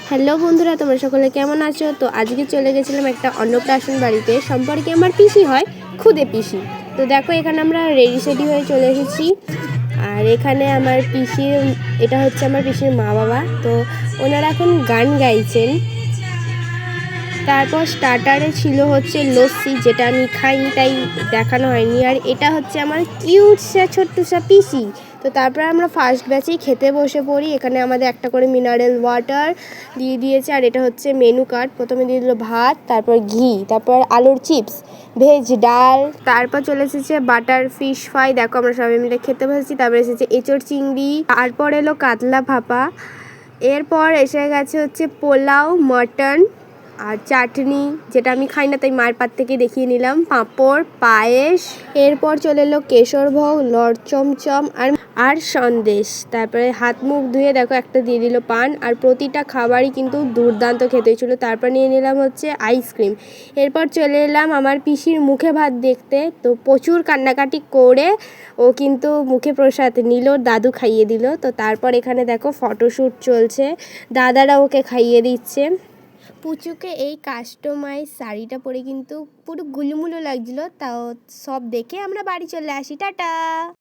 Hello বন্ধুরা, তোমরা সকলে কেমন আছো? তো আজকে চলে গেছিলাম একটা অন্নপ্রাশন বাড়িতে, সম্পর্কে আমার পিসি হয়, খুদে পিসি। তো দেখো এখানে আমরা রেডি সেডি হয়ে চলে এসেছি। আর এখানে আমার পিসির, এটা হচ্ছে আমার পিসির মা বাবা। তো ওনারা এখন গান গাইছেন। তারপর স্টার্টারে ছিল হচ্ছে লস্যি, যেটা আমি খাইনি তাই দেখানো হয়নি। আর এটা হচ্ছে আমার কিউট সা ছোট্ট সা পিসি। তো তারপর আমরা ফার্স্ট ব্যাচেই খেতে বসে পড়ি। এখানে আমাদের একটা করে মিনারেল ওয়াটার দিয়ে দিয়েছে। আর এটা হচ্ছে মেনু কার্ড। প্রথমে দিয়ে দিল ভাত, তারপর ঘি, তারপর আলুর চিপস, ভেজ ডাল, তারপর চলে এসেছে বাটার ফিশ ফ্রাই। দেখো আমরা সবাই মিলে খেতে বসেছি। তারপর এসেছে এঁচড় চিংড়ি, তারপর এলো কাতলা ভাপা, এরপর এসে গেছে হচ্ছে পোলাও, মটন আর চাটনি, যেটা আমি খাই না তাই মায়ের পাত থেকে দেখিয়ে নিলাম, পাঁপড়, পায়েস। এরপর চলে এলো কেশরভোগ, লড় চমচম আর সন্দেশ। তারপরে হাত মুখ ধুয়ে দেখো একটা দিয়ে দিল পান। আর প্রতিটা খাবারই কিন্তু দুর্দান্ত খেতে ছিল। তারপর নিয়ে নিলাম হচ্ছে আইসক্রিম। এরপর চলে এলাম আমার পিসির মুখে ভাত দেখতে। তো প্রচুর কান্নাকাটি করে ও কিন্তু মুখে প্রসাদ নিল, দাদু খাইয়ে দিল। তো তারপর এখানে দেখো ফটোশ্যুট চলছে, দাদারা ওকে খাইয়ে দিচ্ছে। পুচুকে এই কাস্টমাইজ শাড়িটা পরে কিন্তু পুরো গুলুমুলু লাগছিল। তাও সব দেখে আমরা বাড়ি চলে আসি। টাটা।